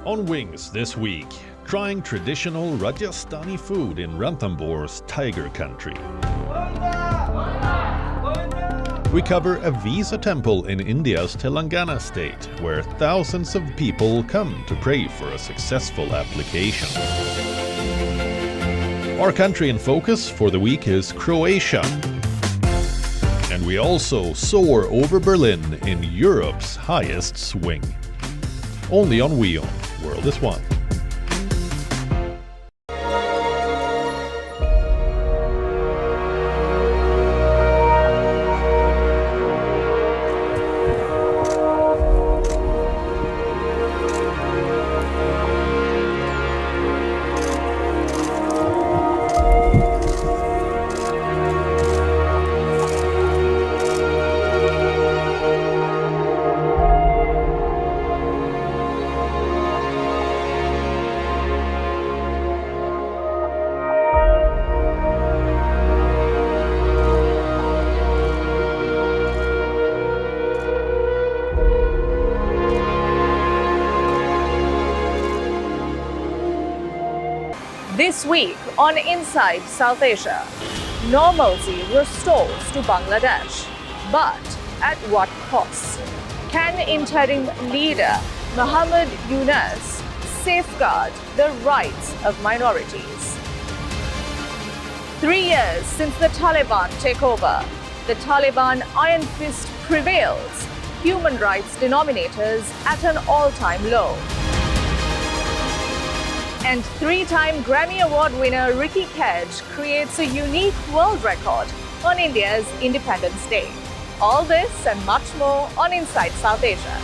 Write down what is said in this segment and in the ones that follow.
On Wings this week, trying traditional Rajasthani food in Ranthambhore's tiger country. We cover a visa temple in India's Telangana state, where thousands of people come to pray for a successful application. Our country in focus for the week is Croatia. And we also soar over Berlin in Europe's highest swing. Only on WION, World is One. This week on Inside South Asia, normalcy restores to Bangladesh, but at what cost? Can interim leader Muhammad Yunus safeguard the rights of minorities? 3 years since the Taliban takeover, the Taliban iron fist prevails, human rights denominators at an all-time low. And three-time Grammy Award winner Ricky Kedge creates a unique world record on India's Independence Day. All this and much more on Inside South Asia.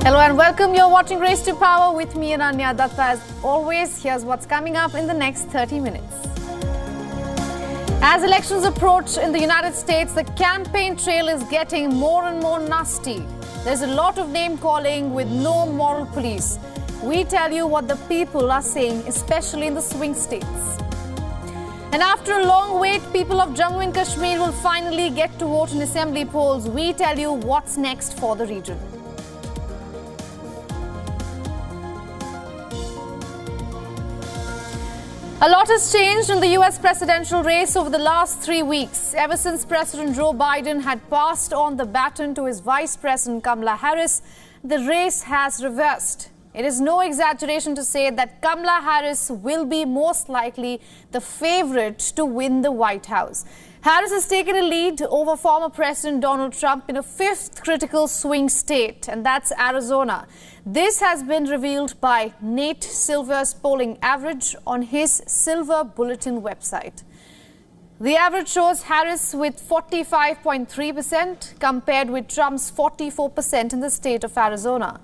Hello and welcome. You're watching Race to Power with me, Ananya Datta. As always, here's what's coming up in the next 30 minutes. As elections approach in the United States, the campaign trail is getting more and more nasty. There's a lot of name-calling with no moral police. We tell you what the people are saying, especially in the swing states. And after a long wait, people of Jammu and Kashmir will finally get to vote in assembly polls. We tell you what's next for the region. A lot has changed in the US presidential race over the last 3 weeks. Ever since President Joe Biden had passed on the baton to his Vice President Kamala Harris, the race has reversed. It is no exaggeration to say that Kamala Harris will be most likely the favorite to win the White House. Harris has taken a lead over former President Donald Trump in a fifth critical swing state, and that's Arizona. This has been revealed by Nate Silver's polling average on his Silver Bulletin website. The average shows Harris with 45.3% compared with Trump's 44% in the state of Arizona.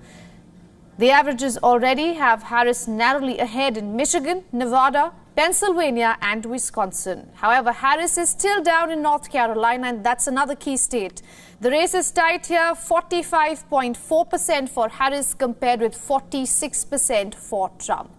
The averages already have Harris narrowly ahead in Michigan, Nevada, Pennsylvania and Wisconsin. However, Harris is still down in North Carolina, and that's another key state. The race is tight here, 45.4% for Harris compared with 46% for Trump.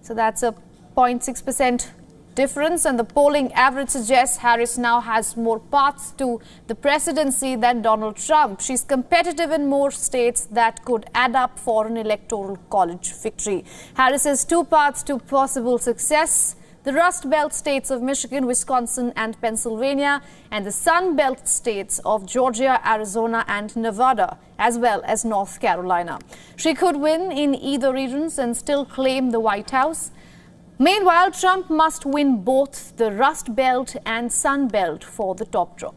So that's a 0.6% difference, and the polling average suggests Harris now has more paths to the presidency than Donald Trump. She's competitive in more states that could add up for an electoral college victory. Harris has two paths to possible success: the Rust Belt states of Michigan, Wisconsin and Pennsylvania, and the Sun Belt states of Georgia, Arizona and Nevada, as well as North Carolina. She could win in either regions and still claim the White House. Meanwhile, Trump must win both the Rust Belt and Sun Belt for the top draw.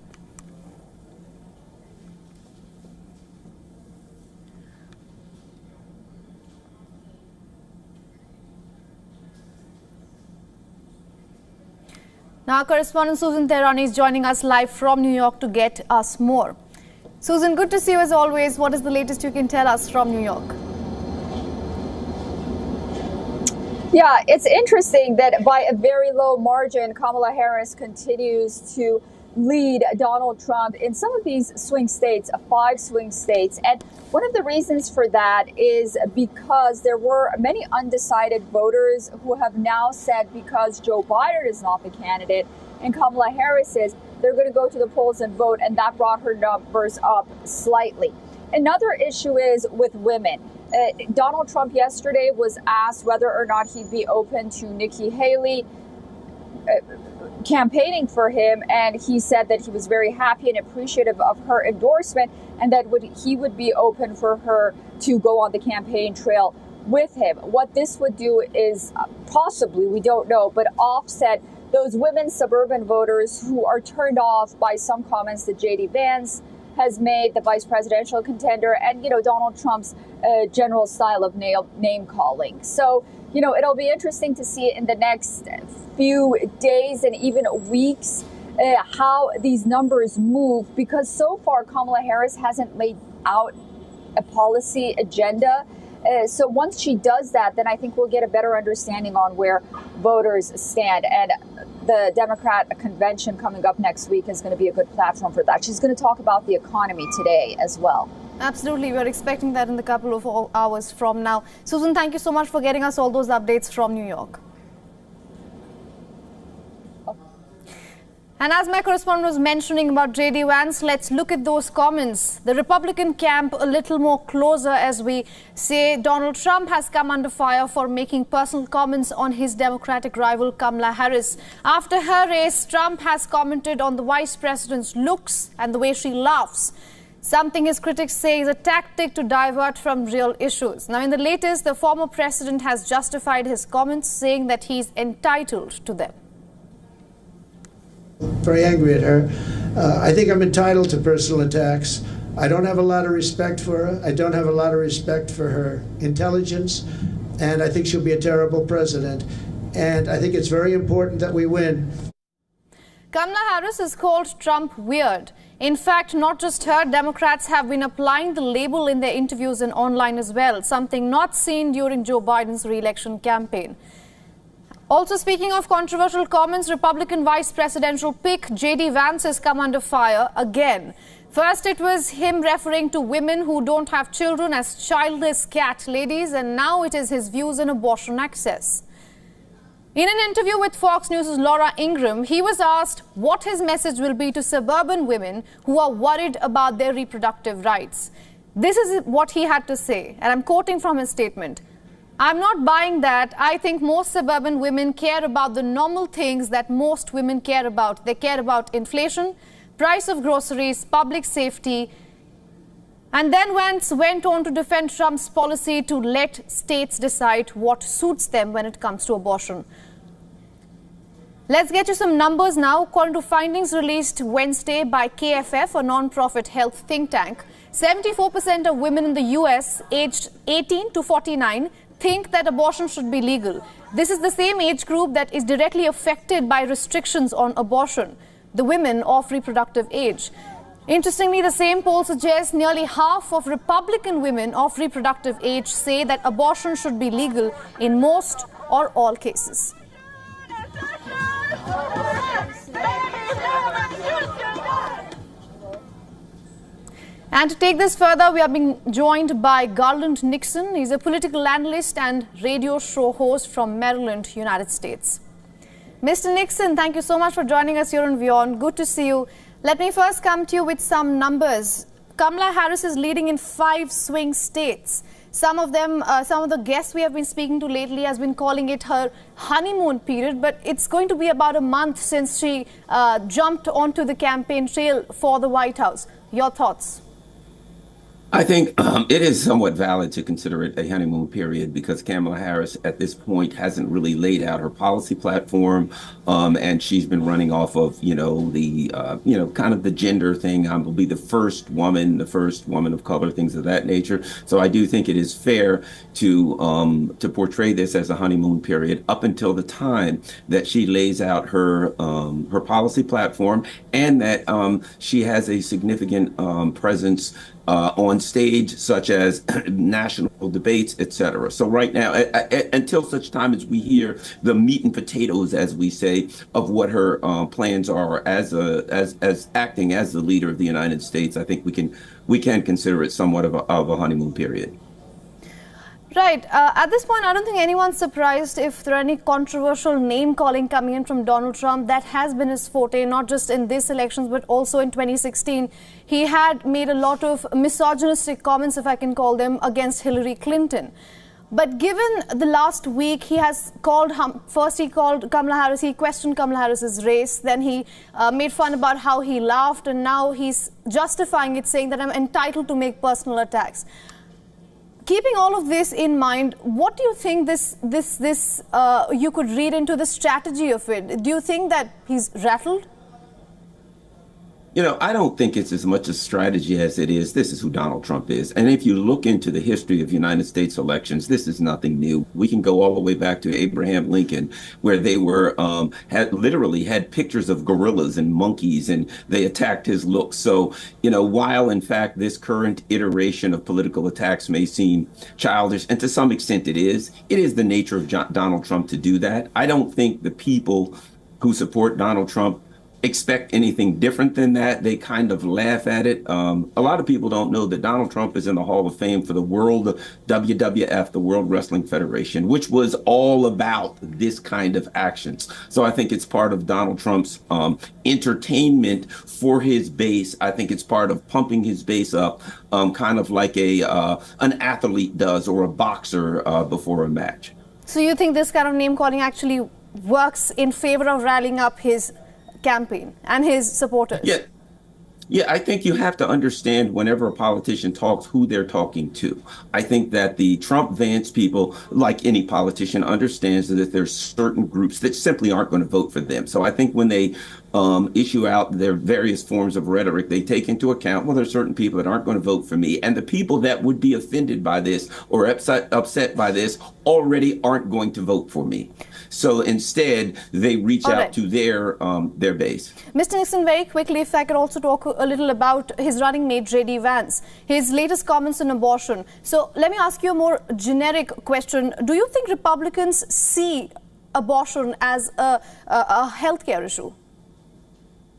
Now, our correspondent Susan Tehrani is joining us live from New York to get us more. Susan, good to see you as always. What is the latest you can tell us from New York? Yeah, it's interesting that by a very low margin, Kamala Harris continues to lead Donald Trump in some of these swing states, 5 swing states. And one of the reasons for that is because there were many undecided voters who have now said because Joe Biden is not the candidate and Kamala Harris is, they're going to go to the polls and vote. And that brought her numbers up slightly. Another issue is with women. Donald Trump yesterday was asked whether or not he'd be open to Nikki Haley campaigning for him, and he said that he was very happy and appreciative of her endorsement and that he would be open for her to go on the campaign trail with him. What this would do is possibly, we don't know, but offset those women suburban voters who are turned off by some comments that J.D. Vance has made, the vice presidential contender, and, Donald Trump's general style of name calling. So, it'll be interesting to see in the next few days and even weeks how these numbers move, because so far Kamala Harris hasn't laid out a policy agenda. So once she does that, then I think we'll get a better understanding on where voters stand. And the Democrat convention coming up next week is going to be a good platform for that. She's going to talk about the economy today as well. Absolutely. We're expecting that in a couple of hours from now. Susan, thank you so much for getting us all those updates from New York. And as my correspondent was mentioning about J.D. Vance, let's look at those comments. The Republican camp a little more closer as we say Donald Trump has come under fire for making personal comments on his Democratic rival Kamala Harris. After her race, Trump has commented on the vice president's looks and the way she laughs. Something his critics say is a tactic to divert from real issues. Now, in the latest, the former president has justified his comments, saying that he's entitled to them. Very angry at her. I think I'm entitled to personal attacks. I don't have a lot of respect for her. I don't have a lot of respect for her intelligence, and I think she'll be a terrible president. And I think it's very important that we win. Kamala Harris has called Trump weird. In fact, not just her, Democrats have been applying the label in their interviews and online as well, something not seen during Joe Biden's re-election campaign. Also, speaking of controversial comments, Republican vice presidential pick J.D. Vance has come under fire again. First, it was him referring to women who don't have children as childless cat ladies, and now it is his views on abortion access. In an interview with Fox News' Laura Ingraham, he was asked what his message will be to suburban women who are worried about their reproductive rights. This is what he had to say, and I'm quoting from his statement. I'm not buying that. I think most suburban women care about the normal things that most women care about. They care about inflation, price of groceries, public safety. And then Vance went on to defend Trump's policy to let states decide what suits them when it comes to abortion. Let's get you some numbers now. According to findings released Wednesday by KFF, a non-profit health think tank, 74% of women in the US aged 18 to 49 think that abortion should be legal. This is the same age group that is directly affected by restrictions on abortion, the women of reproductive age. Interestingly, the same poll suggests nearly half of Republican women of reproductive age say that abortion should be legal in most or all cases. And to take this further, we are being joined by Garland Nixon. He's a political analyst and radio show host from Maryland, United States. Mr. Nixon, thank you so much for joining us here on WION. Good to see you. Let me first come to you with some numbers. Kamala Harris is leading in 5 swing states. Some of the guests we have been speaking to lately has been calling it her honeymoon period, but it's going to be about a month since she jumped onto the campaign trail for the White House. Your thoughts? I think it is somewhat valid to consider it a honeymoon period because Kamala Harris at this point hasn't really laid out her policy platform, and she's been running off of kind of the gender thing. I will be the first woman of color, things of that nature. So I do think it is fair to portray this as a honeymoon period up until the time that she lays out her policy platform and that she has a significant presence on stage, such as national debates, etc. So right now, until such time as we hear the meat and potatoes, as we say, of what her plans are as acting as the leader of the United States, I think we can consider it somewhat of a honeymoon period. Right. At this point, I don't think anyone's surprised if there are any controversial name-calling coming in from Donald Trump. That has been his forte, not just in this elections, but also in 2016. He had made a lot of misogynistic comments, if I can call them, against Hillary Clinton. But given the last week, he has called, first he called Kamala Harris, he questioned Kamala Harris's race, then he made fun about how he laughed, and now he's justifying it, saying that I'm entitled to make personal attacks. Keeping all of this in mind, what do you think you could read into the strategy of it? Do you think that he's rattled? You know, I don't think it's as much a strategy as it is. This is who Donald Trump is. And if you look into the history of United States elections, this is nothing new. We can go all the way back to Abraham Lincoln, where they were had pictures of gorillas and monkeys, and they attacked his looks. So, you know, while in fact this current iteration of political attacks may seem childish, and to some extent it is the nature of Donald Trump to do that. I don't think the people who support Donald Trump expect anything different than that. They kind of laugh at it. A lot of people don't know that Donald Trump is in the Hall of Fame for the World WWF, the World Wrestling Federation, which was all about this kind of actions. So I think it's part of Donald Trump's entertainment for his base. I think it's part of pumping his base up, kind of like an athlete does or a boxer before a match. So you think this kind of name calling actually works in favor of rallying up his campaign and his supporters? Yeah, I think you have to understand whenever a politician talks who they're talking to. I think that the Trump-Vance people, like any politician, understands that there's certain groups that simply aren't going to vote for them. So I think when they issue out their various forms of rhetoric, they take into account, well, there's certain people that aren't going to vote for me. And the people that would be offended by this or upset by this already aren't going to vote for me. So instead, they reach out to their base. Mr. Nixon, very quickly, if I could also talk a little about his running mate, J.D. Vance, his latest comments on abortion. So let me ask you a more generic question. Do you think Republicans see abortion as a healthcare issue?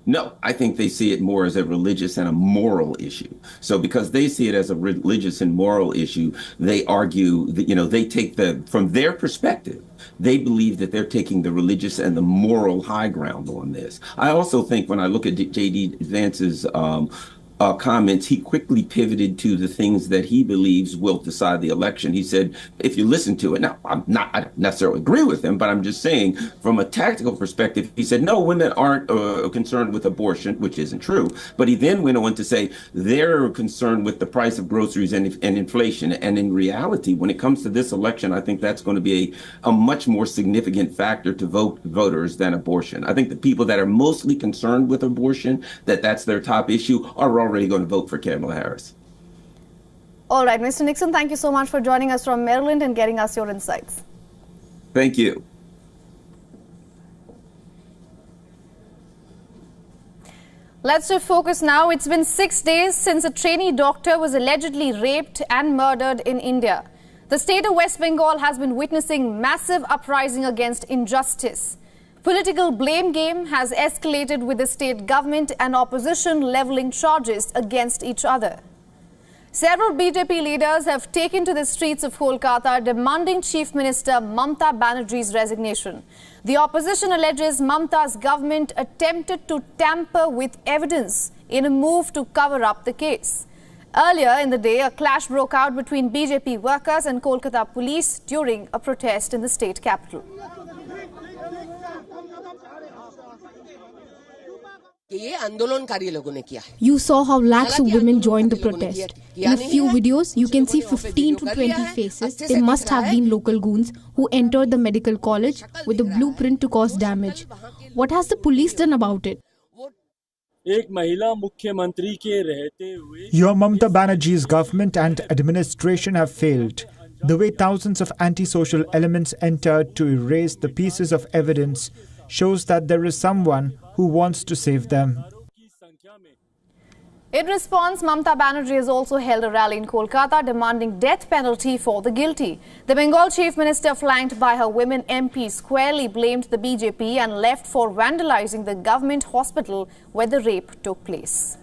No, I think they see it more as a religious and a moral issue. So because they see it as a religious and moral issue, they argue that, you know, they take from their perspective, they believe that they're taking the religious and the moral high ground on this. I also think when I look at J.D. Vance's comments, he quickly pivoted to the things that he believes will decide the election. He said, if you listen to it, now I don't necessarily agree with him, but I'm just saying from a tactical perspective, he said, no, women aren't concerned with abortion, which isn't true. But he then went on to say they're concerned with the price of groceries and inflation. And in reality, when it comes to this election, I think that's going to be a much more significant factor to voters than abortion. I think the people that are mostly concerned with abortion, that's their top issue, are already going to vote for Kamala Harris. All right, Mr. Nixon, thank you so much for joining us from Maryland and getting us your insights. Thank you. Let's shift focus now. It's been 6 days since a trainee doctor was allegedly raped and murdered in India. The state of West Bengal has been witnessing massive uprising against injustice. Political blame game has escalated with the state government and opposition levelling charges against each other. Several BJP leaders have taken to the streets of Kolkata demanding Chief Minister Mamta Banerjee's resignation. The opposition alleges Mamta's government attempted to tamper with evidence in a move to cover up the case. Earlier in the day, a clash broke out between BJP workers and Kolkata police during a protest in the state capital. You saw how lakhs of women joined the protest. In a few videos, you can see 15 to 20 faces. They must have been local goons who entered the medical college with a blueprint to cause damage. What has the police done about it? Your Mamata Banerjee's government and administration have failed. The way thousands of antisocial elements entered to erase the pieces of evidence shows that there is someone who wants to save them. In response, Mamata Banerjee has also held a rally in Kolkata demanding death penalty for the guilty. The Bengal Chief Minister, flanked by her women MPs, squarely blamed the BJP and left for vandalizing the government hospital where the rape took place.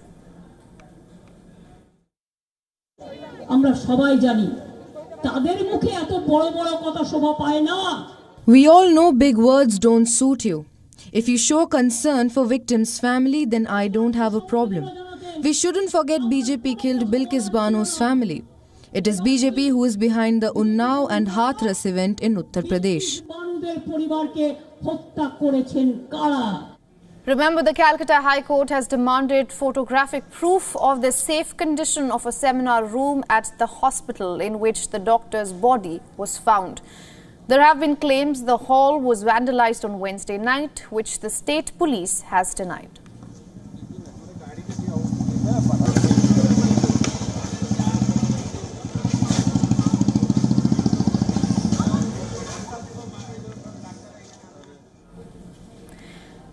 We all know big words don't suit you. If you show concern for victims' family, then I don't have a problem. We shouldn't forget BJP killed Bilkis Bano's family. It is BJP who is behind the Unnao and Hathras event in Uttar Pradesh. Remember, the Calcutta High Court has demanded photographic proof of the safe condition of a seminar room at the hospital in which the doctor's body was found. There have been claims the hall was vandalized on Wednesday night, which the state police has denied.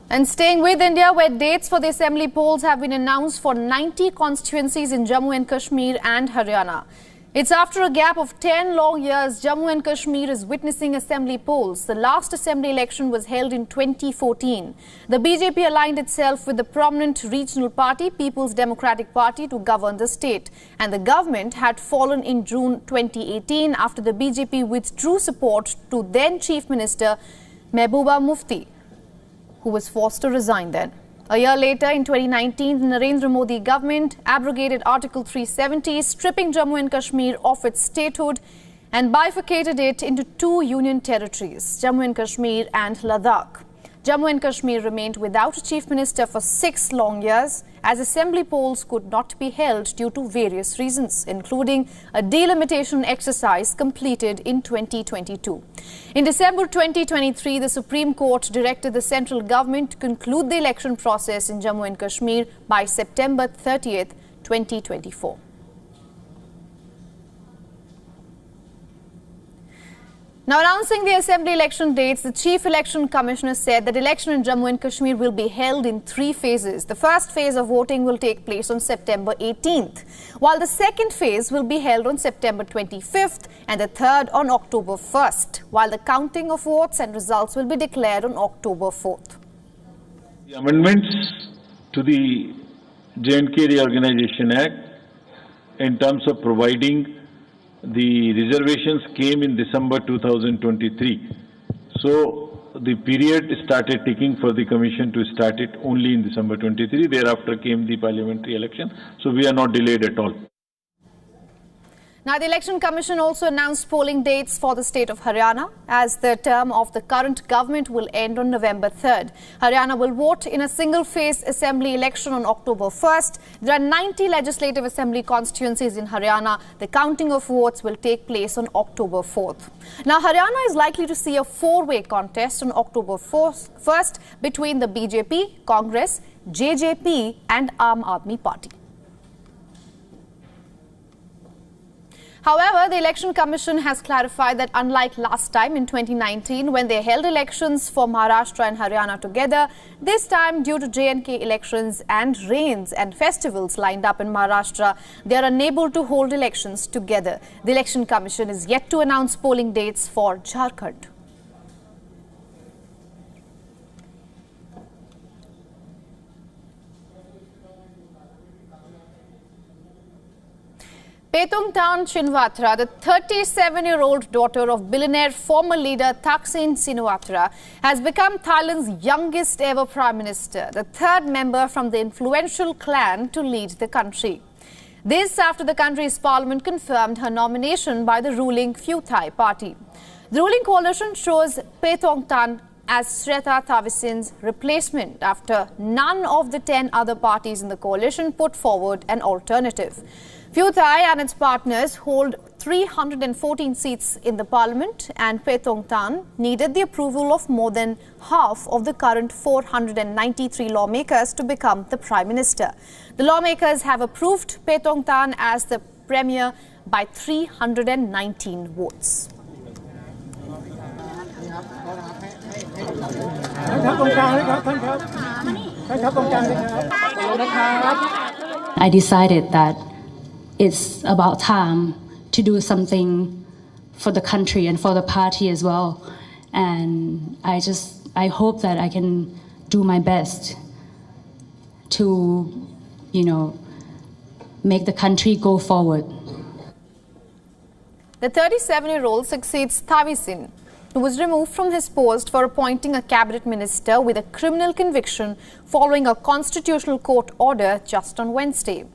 And staying with India, where dates for the assembly polls have been announced for 90 constituencies in Jammu and Kashmir and Haryana. It's after a gap of 10 long years, Jammu and Kashmir is witnessing assembly polls. The last assembly election was held in 2014. The BJP aligned itself with the prominent regional party, People's Democratic Party, to govern the state. And the government had fallen in June 2018 after the BJP withdrew support to then Chief Minister Mehbooba Mufti, who was forced to resign then. A year later, in 2019, the Narendra Modi government abrogated Article 370, stripping Jammu and Kashmir of its statehood and bifurcated it into two union territories, Jammu and Kashmir and Ladakh. Jammu and Kashmir remained without a chief minister for 6 long years, as assembly polls could not be held due to various reasons, including a delimitation exercise completed in 2022. In December 2023, the Supreme Court directed the central government to conclude the election process in Jammu and Kashmir by September 30th, 2024. Now, announcing the assembly election dates, the Chief Election Commissioner said that election in Jammu and Kashmir will be held in 3 phases. The first phase of voting will take place on September 18th, while the second phase will be held on September 25th and the third on October 1st, while the counting of votes and results will be declared on October 4th. The amendments to the J&K Reorganization Act in terms of providing the reservations came in December 2023. So the period started ticking for the commission to start it only in December 23. Thereafter came the parliamentary election. So we are not delayed at all. Now, the Election Commission also announced polling dates for the state of Haryana, as the term of the current government will end on November 3rd. Haryana will vote in a single-phase assembly election on October 1st. There are 90 legislative assembly constituencies in Haryana. The counting of votes will take place on October 4th. Now, Haryana is likely to see a 4-way contest on October 1st between the BJP, Congress, JJP and Aam Aadmi Party. However, the Election Commission has clarified that unlike last time in 2019, when they held elections for Maharashtra and Haryana together, this time due to J&K elections and rains and festivals lined up in Maharashtra, they are unable to hold elections together. The Election Commission is yet to announce polling dates for Jharkhand. Petungtan Shinawatra, the 37-year-old daughter of billionaire former leader Thaksin Shinawatra, has become Thailand's youngest ever prime minister, the 3rd member from the influential clan to lead the country. This after the country's parliament confirmed her nomination by the ruling Pheu Thai party. The ruling coalition shows Petungtan as Sretha Thavisin's replacement after none of the 10 other parties in the coalition put forward an alternative. Pheu Thai and its partners hold 314 seats in the parliament, and Pheu Thong Tan needed the approval of more than half of the current 493 lawmakers to become the Prime Minister. The lawmakers have approved Pheu Thong Tan as the Premier by 319 votes. I decided that it's about time to do something for the country and for the party as well. And I hope that I can do my best to, make the country go forward. The 37-year-old succeeds Thavisin, who was removed from his post for appointing a cabinet minister with a criminal conviction following a constitutional court order just on Wednesday.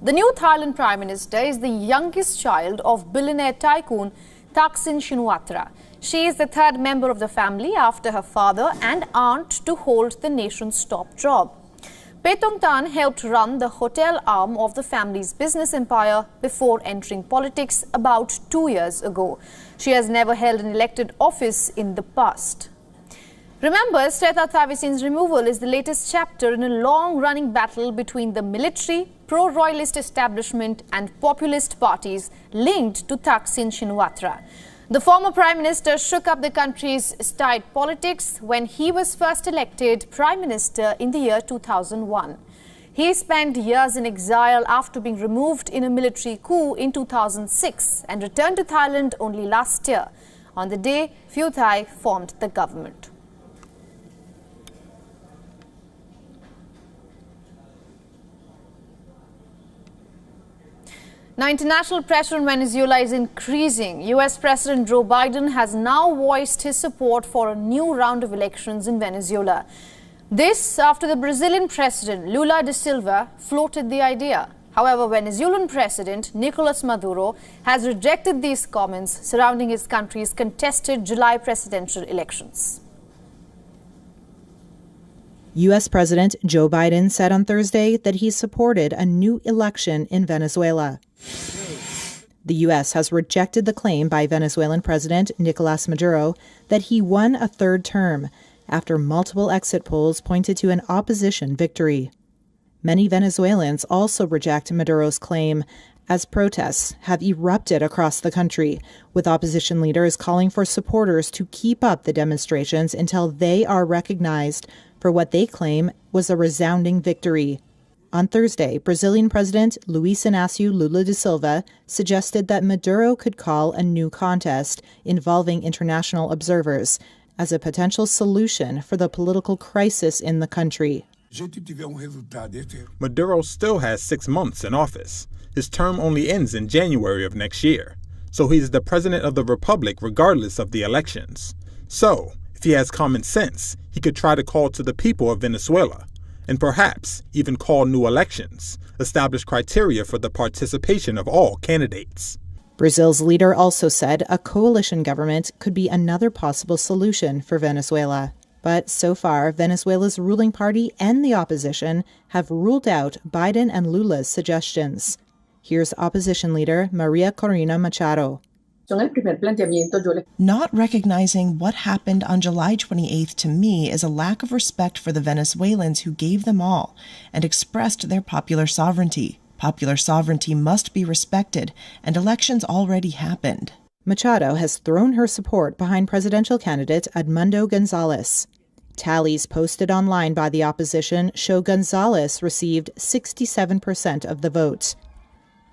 The new Thailand Prime Minister is the youngest child of billionaire tycoon Thaksin Shinawatra. She is the third member of the family after her father and aunt to hold the nation's top job. Pheu Thong Tan helped run the hotel arm of the family's business empire before entering politics about 2 years ago. She has never held an elected office in the past. Remember, Sretha Thavisin's removal is the latest chapter in a long-running battle between the military, pro-royalist establishment and populist parties linked to Thaksin Shinawatra. The former Prime Minister shook up the country's stirred politics when he was first elected Prime Minister in the year 2001. He spent years in exile after being removed in a military coup in 2006 and returned to Thailand only last year, on the day Pheu Thai formed the government. Now, international pressure on Venezuela is increasing. US President Joe Biden has now voiced his support for a new round of elections in Venezuela. This after the Brazilian President Lula da Silva floated the idea. However, Venezuelan President Nicolas Maduro has rejected these comments surrounding his country's contested July presidential elections. U.S. President Joe Biden said on Thursday that he supported a new election in Venezuela. The U.S. has rejected the claim by Venezuelan President Nicolas Maduro that he won a third term after multiple exit polls pointed to an opposition victory. Many Venezuelans also reject Maduro's claim, as protests have erupted across the country, with opposition leaders calling for supporters to keep up the demonstrations until they are recognized for what they claim was a resounding victory. On Thursday, Brazilian President Luiz Inácio Lula da Silva suggested that Maduro could call a new contest involving international observers as a potential solution for the political crisis in the country. Maduro still has 6 months in office. His term only ends in January of next year, so he's the president of the republic regardless of the elections. So, if he has common sense, he could try to call to the people of Venezuela, and perhaps even call new elections, establish criteria for the participation of all candidates. Brazil's leader also said a coalition government could be another possible solution for Venezuela. But so far, Venezuela's ruling party and the opposition have ruled out Biden and Lula's suggestions. Here's opposition leader Maria Corina Machado. Not recognizing what happened on July 28th to me is a lack of respect for the Venezuelans who gave them all and expressed their popular sovereignty. Popular sovereignty must be respected, and elections already happened. Machado has thrown her support behind presidential candidate Edmundo Gonzalez. Tallies posted online by the opposition show Gonzalez received 67% of the vote.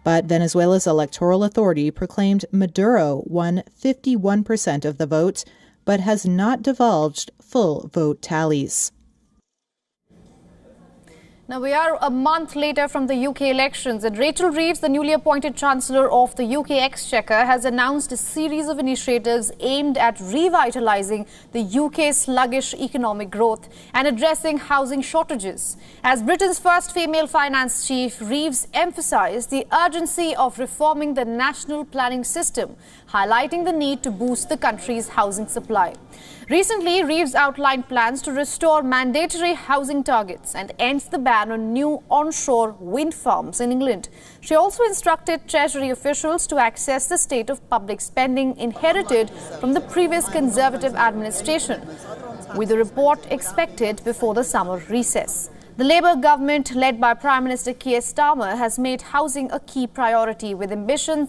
But Venezuela's electoral authority proclaimed Maduro won 51% of the vote, but has not divulged full vote tallies. Now, we are a month later from the UK elections, and Rachel Reeves, the newly appointed Chancellor of the UK Exchequer, has announced a series of initiatives aimed at revitalising the UK's sluggish economic growth and addressing housing shortages. As Britain's first female finance chief, Reeves emphasised the urgency of reforming the national planning system, highlighting the need to boost the country's housing supply. Recently, Reeves outlined plans to restore mandatory housing targets and ends the ban on new onshore wind farms in England. She also instructed Treasury officials to access the state of public spending inherited from the previous Conservative administration, with a report expected before the summer recess. The Labour government, led by Prime Minister Keir Starmer, has made housing a key priority, with ambitious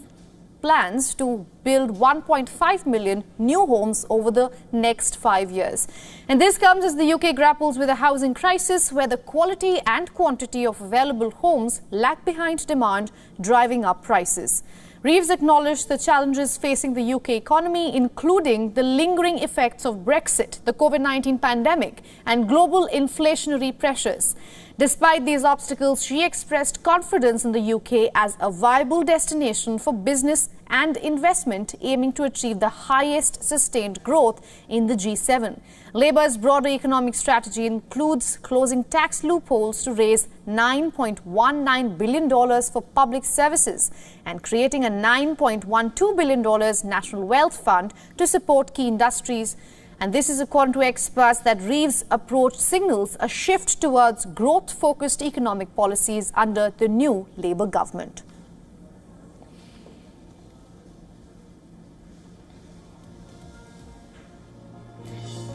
plans to build 1.5 million new homes over the next 5 years. And this comes as the UK grapples with a housing crisis where the quality and quantity of available homes lag behind demand, driving up prices. Reeves acknowledged the challenges facing the UK economy, including the lingering effects of Brexit, the COVID-19 pandemic, and global inflationary pressures. Despite these obstacles, she expressed confidence in the UK as a viable destination for business and investment, aiming to achieve the highest sustained growth in the G7. Labour's broader economic strategy includes closing tax loopholes to raise $9.19 billion for public services and creating a $9.12 billion national wealth fund to support key industries. And this is according to experts that Reeves' approach signals a shift towards growth-focused economic policies under the new Labour government.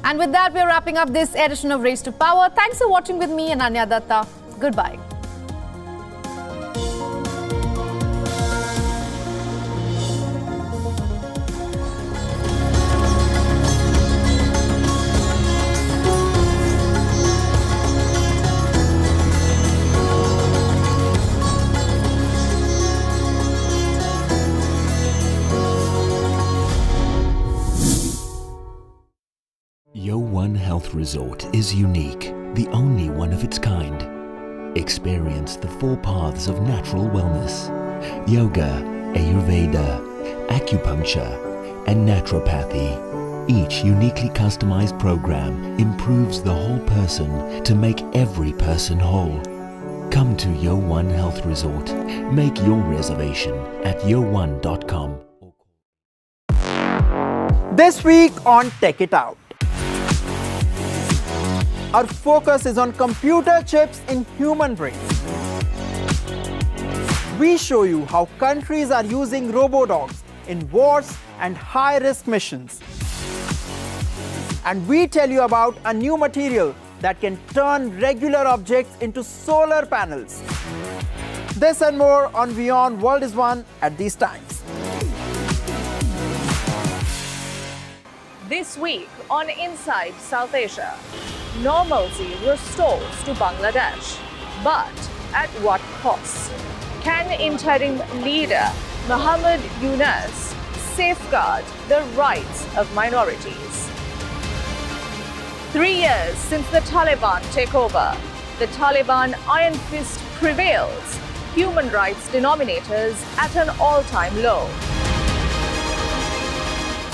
And with that, we're wrapping up this edition of Race to Power. Thanks for watching with me, Ananya Datta. Goodbye. WION Health Resort is unique, the only one of its kind. Experience the 4 paths of natural wellness: yoga, Ayurveda, acupuncture, and naturopathy. Each uniquely customized program improves the whole person to make every person whole. Come to WION Health Resort. Make your reservation at yowon.com. This week on Tech It Out, our focus is on computer chips in human brains. We show you how countries are using robo-dogs in wars and high-risk missions. And we tell you about a new material that can turn regular objects into solar panels. This and more on WION World is One at these times. This week on Inside South Asia, normalcy restores to Bangladesh, but at what cost? Can interim leader Muhammad Yunus safeguard the rights of minorities? 3 years since the Taliban takeover, the Taliban iron fist prevails, human rights denominators at an all-time low.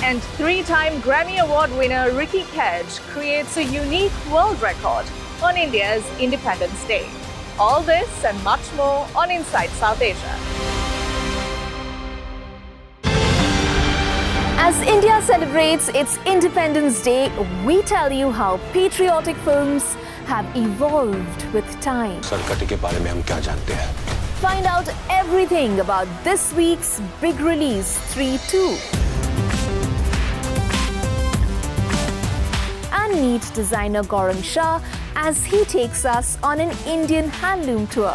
And 3-time Grammy Award winner Ricky Kedge creates a unique world record on India's Independence Day. All this and much more on Inside South Asia. As India celebrates its Independence Day, we tell you how patriotic films have evolved with time. Find out everything about this week's big release 3-2. And meet designer Gaurang Shah as he takes us on an Indian handloom tour.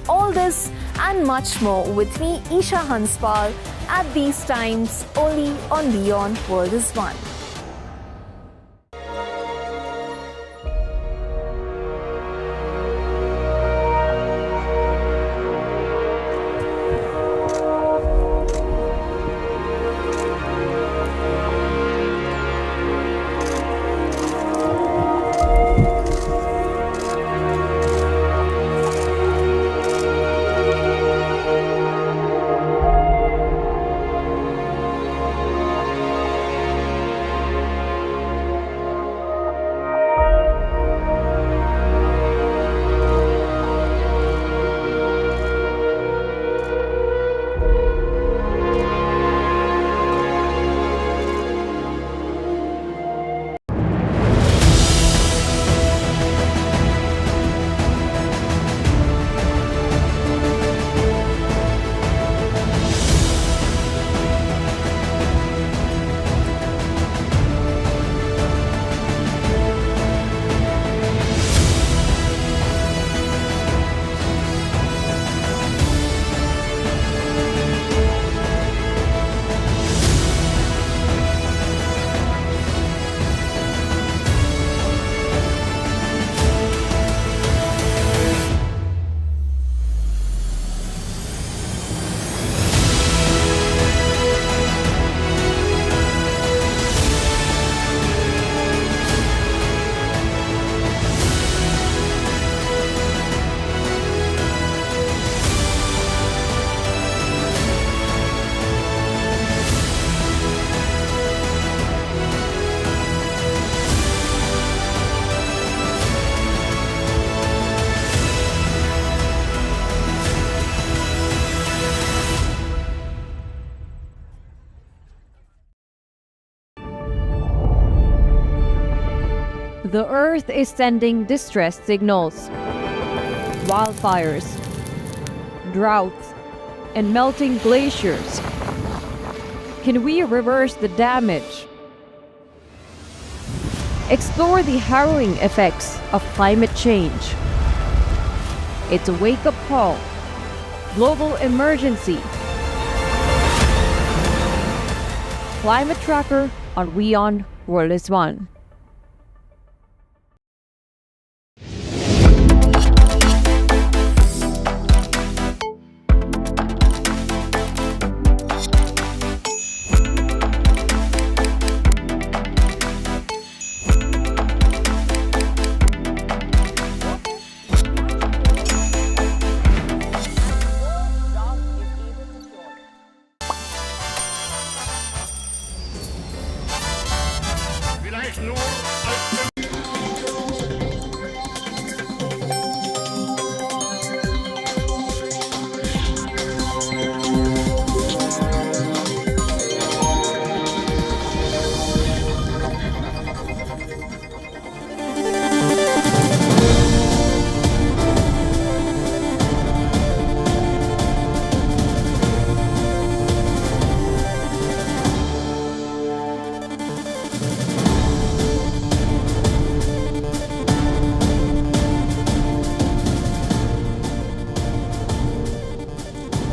All this and much more with me, Isha Hanspal, at these times only on WION World is One. The Earth is sending distress signals. Wildfires, droughts, and melting glaciers. Can we reverse the damage? Explore the harrowing effects of climate change. It's a wake-up call. Global emergency. Climate Tracker on WION World is One.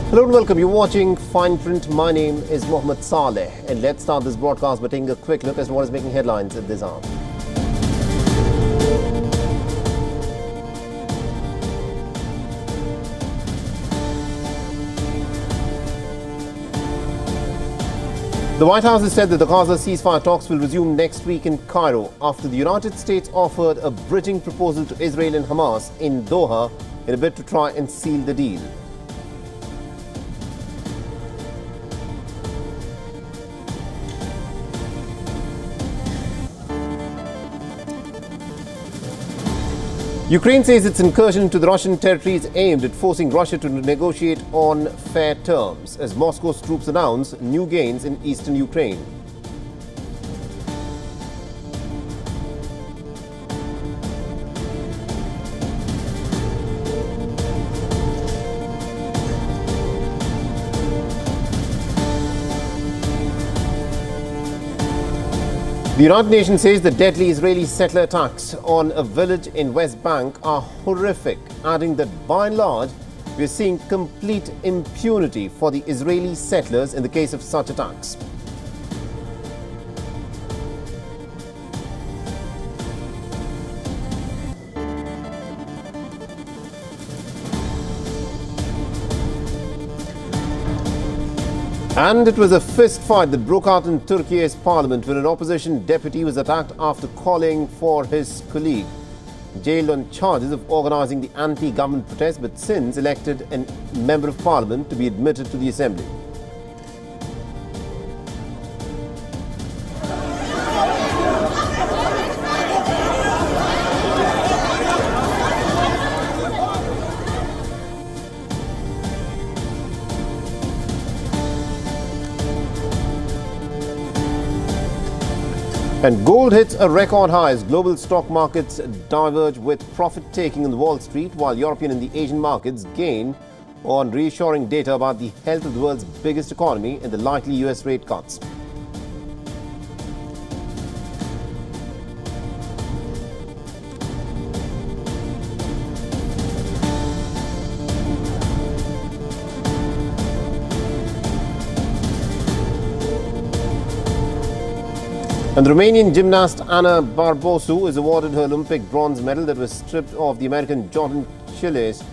Hello and welcome. You're watching Fine Print. My name is Mohammed Saleh, and let's start this broadcast by taking a quick look as to what is making headlines at this hour. The White House has said that the Gaza ceasefire talks will resume next week in Cairo after the United States offered a bridging proposal to Israel and Hamas in Doha in a bid to try and seal the deal. Ukraine says its incursion into the Russian territory is aimed at forcing Russia to negotiate on fair terms as Moscow's troops announce new gains in eastern Ukraine. The United Nations says the deadly Israeli settler attacks on a village in West Bank are horrific, adding that by and large, we are seeing complete impunity for the Israeli settlers in the case of such attacks. And it was a fist fight that broke out in Turkey's parliament when an opposition deputy was attacked after calling for his colleague. Jailed on charges of organising the anti-government protest, but since elected a member of parliament to be admitted to the assembly. And gold hits a record high as global stock markets diverge with profit-taking on Wall Street, while European and the Asian markets gain on reassuring data about the health of the world's biggest economy and the likely US rate cuts. And the Romanian gymnast Ana Barbosu is awarded her Olympic bronze medal that was stripped of the American Jordan Chiles